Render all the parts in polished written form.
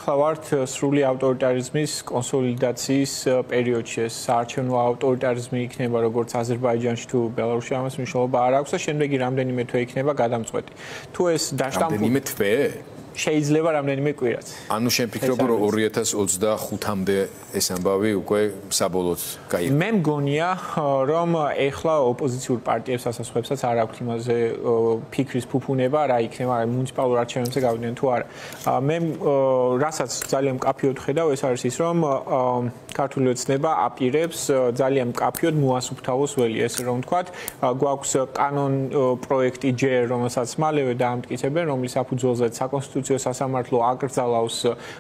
ახლა ვართ სრული ავტორიტარიზმის კონსოლიდაციის პერიოდში. საარჩევნო ავტორიტარიზმი იქნება როგორც აზერბაიჯანში თუ ბელარუსში, ამას მნიშვნელობა არ აქვს და შემდეგი რამდენიმე თვე იქნება გადამწყვეტი. თუ ეს დაშტამპული რამდენიმე თვე? შეიძლება რამდენიმე კვირაც. ანუ შენ ფიქრობ რომ 2025-მდე ეს ამბავი უკვე საბოლოოდ გაიგო? მე მგონია რომ ეხლა ოპოზიციურ პარტიებს ასასხვებსაც არ აქვთ იმაზე ფიქრის ფუფუნება რა იქნება მუნიციპალურ არჩევნებზე გავიდნენ თუ არა. მე რასაც ძალიან მკაფიოდ ხედავ ეს არის ის რომ ქართული ოცნება აპირებს ძალიან მკაფიოდ მოასუფთავოს ველი ეს რომ ვთქვათ გვაქვს კანონ პროექტი ჯერ რომელსაც მალევე დაამტკიცებენ რომლის საფუძველზეც საკონსტიტუციო სასამართლო აკრძალავს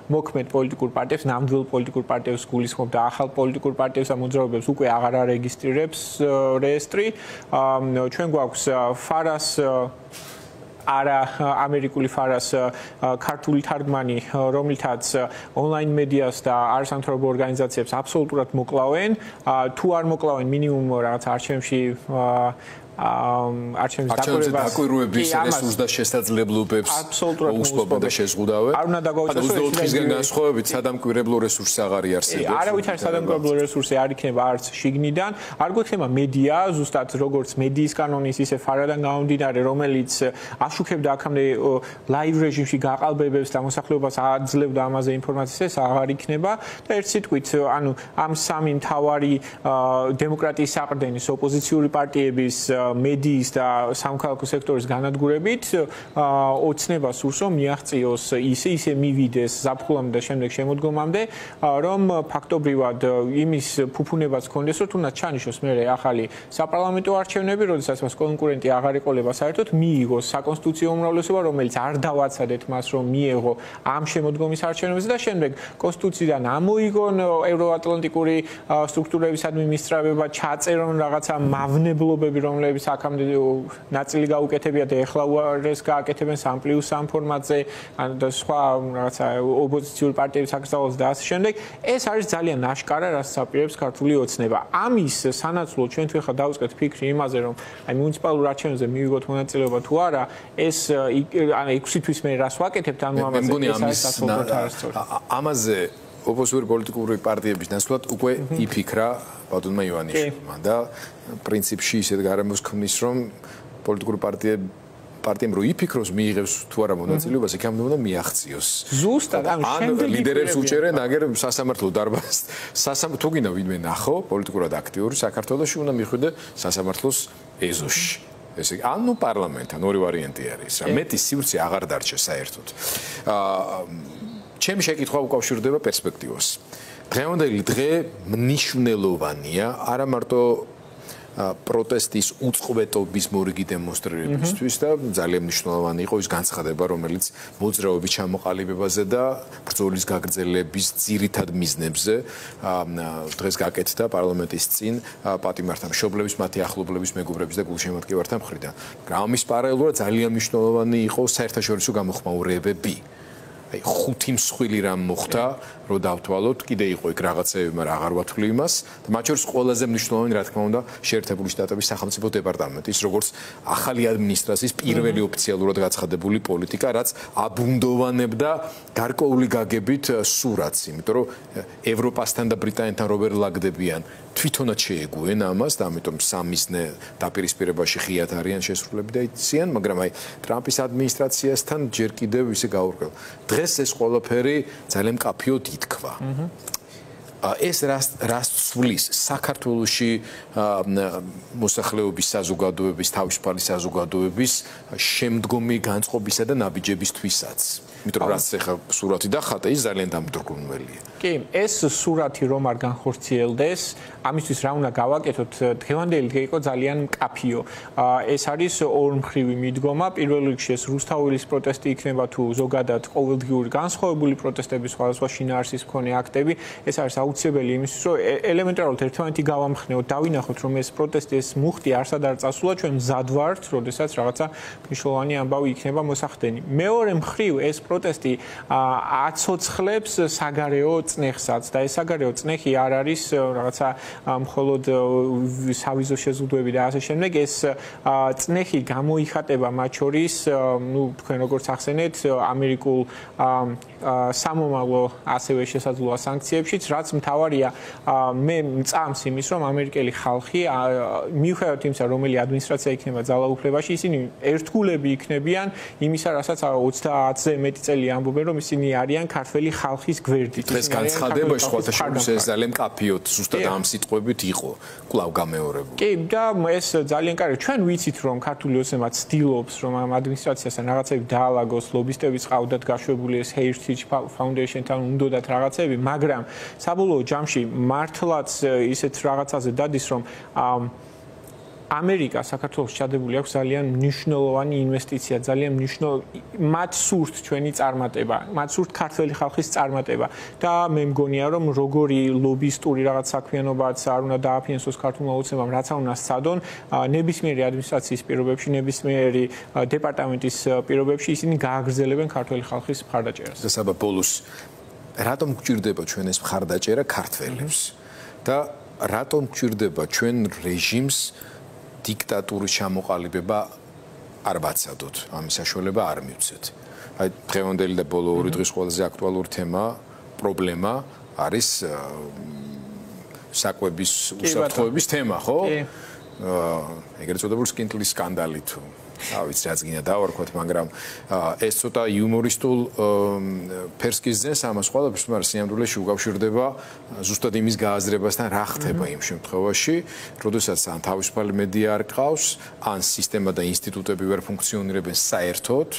მოქმედ პოლიტიკურ პარტიებს ნამდვილ პოლიტიკურ პარტიებს გულისხმობ და ახალ პოლიტიკურ პარტიებს და მოძრაობებს უკვე აღარ არეგისტრირებს რეესტრი ჩვენ გვაქვს ფარას არა ამერიკული ფარას ქართული თარგმანი რომლითაც ონლაინ მედიას და არასამთავრობო ორგანიზაციებს აბსოლუტურად მოკლავენ თუ არ მოკლავენ მინიმუმ რაღაც არჩევნებში დაკვირვების რესურს და შესაძლებლობებს უწყობენ და შეზღუდავენ. არ უნდა დაგვაუწყდეს 24-ისგან განსხვავებით სადამკვირვებლო რესურსი აღარ იარსებობს. არავითარი სადამკვირვებლო რესურსი არ იქნება არც შიგნიდან, არ გვექნება მედია, ზუსტად როგორც მედიის კანონის ისე ფარადან გამომდინარე, რომელიც აშუქებდა აქამდე ლაივ რეჟიმში გაყალბებებს და მოსახლეობას აძლევდა ამაზე ინფორმაციას, ეს აღარ იქნება და ერთ სიტყვით, ანუ ამ სამი მთავარი დემოკრატიის საყრდენის ოპოზიციური პარტიების მედიის და სამოქალაქო სექტორის განადგურებით ოცნება სურს რომ მიაღწიოს ისე მივიდეს ზაფხულამდე და შემდეგ შემოდგომამდე რომ ფაქტობრივად იმის ფუფუნებაც ჰქონდეს რომ თუნდაც ჩანიშნოს მერე ახალი საპარლამენტო არჩევნები, როდესაც მას კონკურენტი აღარ ეყოლება საერთოდ მიიღოს საკონსტიტუციო უმრავლესობა, რომელიც არ დავაცადეთ მას რომ მიეღო ამ შემოდგომის არჩევნებზე და შემდეგ კონსტიტუციიდან ამოიგონ ევროატლანტიკური სტრუქტურების ადმინისტრირება, ჩაწერონ რაღაცა მავნებლობები რომლებიც აქამდე ნაწილი გაუკეთებია და ეხლა უარეს გააკეთებენ 3+3 ფორმატზე და სხვა რაღაცა ოპოზიციურ პარტიების აკრძალვას და ასე შემდეგ ეს არის ძალიან აშკარა რასაც აპირებს ქართული ოცნება ამის სანაცვლოდ ჩვენ თუ ეხლა დავუწყეთ ფიქრი იმაზე რომ აი მუნიციპალურ არჩევნებზე მივიღოთ მონაწილეობა თუ არა ეს ან 6 თვის მე რას ვაკეთებთ ანუ ამაზე ოპოზიციური პოლიტიკური პარტიების ნაცვლად უკვე იფიქრა ბატონმა ივანიშვილმა და პრინციპში ისეთ გარემოს ქმნის რომ პოლიტიკური პარტიამ რო იფიქროს მიიღებს თუ არა მონაწილეობას იქამდე უნდა მიაღწიოს ზუსტად ან ლიდერებს უჭერენ აგერ სასამართლო დარბაზს თუ გინდა ვინმე ნახო პოლიტიკურად აქტიური საქართველოში უნდა მიხვიდე სასამართლოს ეზოში ესე ანუ პარლამენტთან ორი ვარიანტი არის რა მეტი სივრცე აღარ დარჩა საერთოდ ჩემი შეკითხვა უკავშირდება პერსპექტივას. დღევანდელი დღე მნიშვნელოვანია არა მარტო პროტესტის უწყლობების მორიგი დემონსტრირებისთვის და ძალიან მნიშვნელოვანი იყო ის განცხადება, რომელიც მოძრაობის ჩამოყალიბებაზე და ბრძოლის გაგრძელების ძირითად მიზნებზე დღეს გაკეთდა პარლამენტის წინ პატიმართა მშობლების, მათი ახლობლების, მეგობრების და გულშემატკივართა მხრიდან. ამის პარალელურად ძალიან მნიშვნელოვანი იყო საერთაშორისო გამოხმაურებები. აი ხუთი მსხვილი რამ მოხდა რომ დავთვალოთ კიდე იყო იქ რაღაცები მაგრამ აღარ ვათვლი იმას და მათ შორის ყველაზე მნიშვნელოვანი რა თქმა უნდა შეერთებული შტატების სახელმწიფო დეპარტამენტის როგორც ახალი ადმინისტრაციის პირველი ოფიციალურად გაცხადებული პოლიტიკა რაც აბუნდოვანებდა გარკვეული გაგებით სურათს იმიტომ რომ ევროპასთან და ბრიტანეთთან როგორ ლაგდებიან თვითონაც შეეგუენ ამას და ამიტომ სამიზნე დაპირისპირებაში ღიად არიან შესრულები და იციან მაგრამ აი ტრამპის ადმინისტრაციასთან ჯერ კიდევ ისე გაურკვევ დღეს ეს ყველაფერი ძალიან მკაფიოდ ითქვა. ეს რას ცვლის საქართველოში მოსახლეობის საზოგადოების თავისუფალი საზოგადოების შემდგომი განწყობისა და ნაბიჯებისთვისაც. იმიტომ რაც ახლა სურათი დახატა ის ძალიან დამძრგუნველია. კი, ეს სურათი რომ არ განხორციელდეს, ამისთვის რა უნდა გავაკეთოთ? დღევანდელი დღე იყო ძალიან მკაფიო. ეს არის ორმხრივი მიდგომა. პირველ რიგში ეს რუსთაველის პროტესტი იქნება თუ ზოგადად ყოველდღიური განსხვავებული პროტესტების სხვადასხვა შინაარსის მქონე აქტები. ეს არის აუცილებელი იმისთვის, რომ ელემენტარულად ერთმანეთი გავამხნევოთ, დავინახოთ, რომ ეს პროტესტი, ეს მუხტი არსად არ წასულა, ჩვენ მზად ვართ, როდესაც რაღაცა მნიშვნელოვანი ამბავი იქნება მოსახდენი. მეორე მხრივ ეს პროტესტი აცოცხლებს საგარეო წნეხსაც და ეს საგარეო წნეხი არ არის რაღაცა მხოლოდ სავიზო შეზღუდვები და ასე შემდეგ, ეს წნეხი გამოიხატება მათ შორის, თქვენ როგორც ახსენეთ, ამერიკულ სამომავლო ასევე შესაძლოა სანქციებშიც, რაც მთავარია, მე მწამს იმის, რომ ამერიკელი ხალხი მიუხედავად იმისა, რომელი ადმინისტრაცია იქნება ძალაუფლებაში, ისინი ერთგულები იქნებიან იმისა, რასაც 30-ზე მეტი წელი ამბობენ, რომ ისინი არიან ქართველი ხალხის გვერდი. დღეს განცხადება სხვათა შორის ეს ძალიან მკაფიოდ ზუსტად ამ სიტყვებით იყო კვლავ გამეორებული. კი, და ეს ძალიან კარგი. ჩვენ ვიცით, რომ ქართული ოცნება ცდილობს, რომ ამ ადმინისტრაციასთან რაღაცები დაალაგოს, ლობისტებიც ყავდათ გაშვებული ეს Heritage Foundation-თან უნდათ რაღაცები, მაგრამ საბოლოო ჯამში მართლაც ისეთ რაღაცაზე დადის, რომ ამერიკა საქართველოს ჩადებული აქვს ძალიან მნიშვნელოვანი ინვესტიცია, ძალიან მათ სურთ ჩვენი წარმატება, მათ სურთ ქართველი ხალხის წარმატება და მე მგონია, რომ როგორი ლობისტური რაღაც საქმიანობაც არ უნდა დააფინანსოს ქართულმა ოცნებამ, რაც არ უნდა სცადონ, ნებისმიერი ადმინისტრაციის პირობებში, ნებისმიერი დეპარტამენტის პირობებში ისინი გააგრძელებენ ქართველი ხალხის მხარდაჭერას. და საბა ბოლოს რატომ გვჭირდება ჩვენ ეს მხარდაჭერა ქართველებს და რატომ გვჭირდება ჩვენ რეჟიმს დიქტატურის ჩამოყალიბება არ ვაცადოთ, ამის საშუალება არ მივცეთ. აი დღევანდელი და ბოლო 2 დღის ყველაზე აქტუალური თემა, პრობლემა არის საკვების უსაფრთხოების თემა, ხო? ეგრეთ წოდებული სკინტლის სკანდალი თუ ვიცი რაც გინდა დავარქვათ, მაგრამ ეს ცოტა იუმორისტულ ფერს გიზნეს ამას ყველაფერს, მაგრამ სიამრულეში უკავშირდება ზუსტად იმის გააზრებასთან, რა ხდება იმ შემთხვევაში, როდესაც ან თავისუფალი მედია არ გყავს, ან სისტემა და ინსტიტუტები ვერ ფუნქციონირებენ საერთოდ,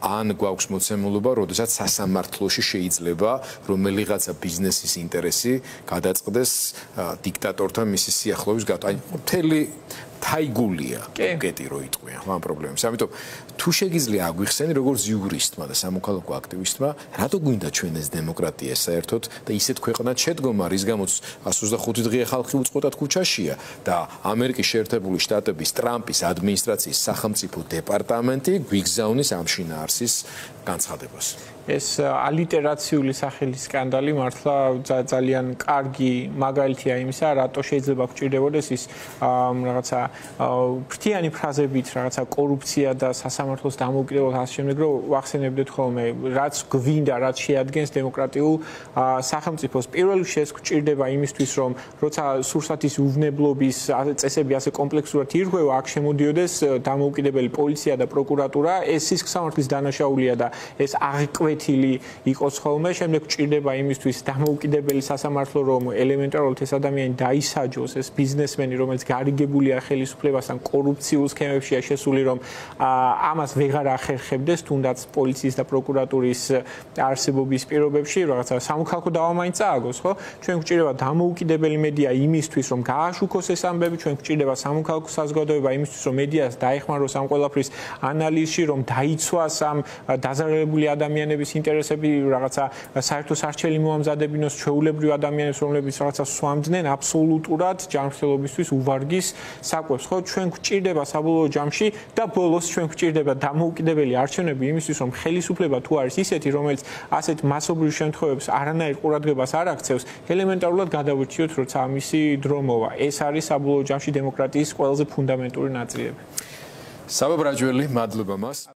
ან გვაქვს მოცემულობა, როდესაც სასამართლოში შეიძლება რომელიღაცა ბიზნესის ინტერესი გადაწყდეს დიქტატორთან მისი სიახლოვის აი მთელი თაიგულია უკეტი რო იტყვია ამ პრობლემებს. ამიტომ თუ შეგიძლია აგვიხსენი როგორც იურისტმა და სამოქალაქო აქტივისტმა, რატო გვინდა ჩვენ ეს დემოკრატია საერთოდ და ისეთ ქვეყნად შედგომა, რის გამოც 125 დღე ხალხი უწყոտად ქუჩაშია და ამერიკის შეერთებული შტატების ტრამპის ადმინისტრაციის სახელმწიფო დეპარტამენტი გვიგზავნის ამ შინაარსის განცხადებას. ეს ალიტერაციული სახელის სკანდალი მართლა ძალიან კარგი მაგალითია იმისა, რატო შეიძლება გვჭირდებოდეს ის რაღაცა ფრთიანი ფრაზებით, რაღაცა კორუფცია და სასამართლოს დამოუკიდებლობა ასე შემდეგ, რომ ვახსენებდეთ ხოლმე, რაც გვინდა, რაც შეადგენს დემოკრატიულ სახელმწიფოს. პირველ რიგში ეს გვჭირდება იმისთვის, რომ როცა სურსათის უვნებლობის წესები ასე კომპლექსურად ირღვევა, აქ შემოდიოდეს დამოუკიდებელი პოლიცია და პროკურატურა, ეს სისხლსამართლის დანაშაულია და ეს აღიკვეთ იყოს ხოლმე, შემდეგ გვჭირდება იმისთვის დამოუკიდებელი სასამართლო, რომ ელემენტარულად ეს ადამიანი დაისაჯოს, ეს ბიზნესმენი, რომელიც გარიგებულია ხელისუფლებასთან, კორუფციულ სქემებშია შესული, რომ ამას ვეღარ ახერხებდეს, თუნდაც პოლიციის და პროკურატურის არსებობის პირობებში, რაღაცა სამოქალაქო დავა მაინც წააგოს, ხო? ჩვენ გვჭირდება დამოუკიდებელი მედია იმისთვის, რომ გააშუქოს ეს ამბები, ჩვენ გვჭირდება სამოქალაქო საზოგადოება იმისთვის, რომ მედიას დაეხმაროს ამ ყველაფრის ანალიზში, რომ დაიცვას ამ დაზარალებული ადამიანების ინტერესები, რაღაცა საერთო სარჩელი მოამზადებინოს ჩვეულებრივ ადამიანებს, რომლებიც რაღაცა სვამდნენ აბსოლუტურად ჯანმრთელობისთვის უვარგის საკვებს, ხო? ჩვენ გვჭირდება საბოლოო ჯამში და ბოლოს ჩვენ გვჭირდება დამოუკიდებელი არჩევნები იმისთვის, რომ ხელისუფლება თუ არის ისეთი, რომელიც ასეთ მასობრივ შემთხვევებს არანაირ ყურადღებას არ აქცევს, ელემენტარულად გადავირჩიოთ, როცა ამისი დრო მოვა. ეს არის საბოლოო ჯამში დემოკრატიის ყველაზე ფუნდამენტური ნაწილები. საბა ბრაჯველი, მადლობა მას.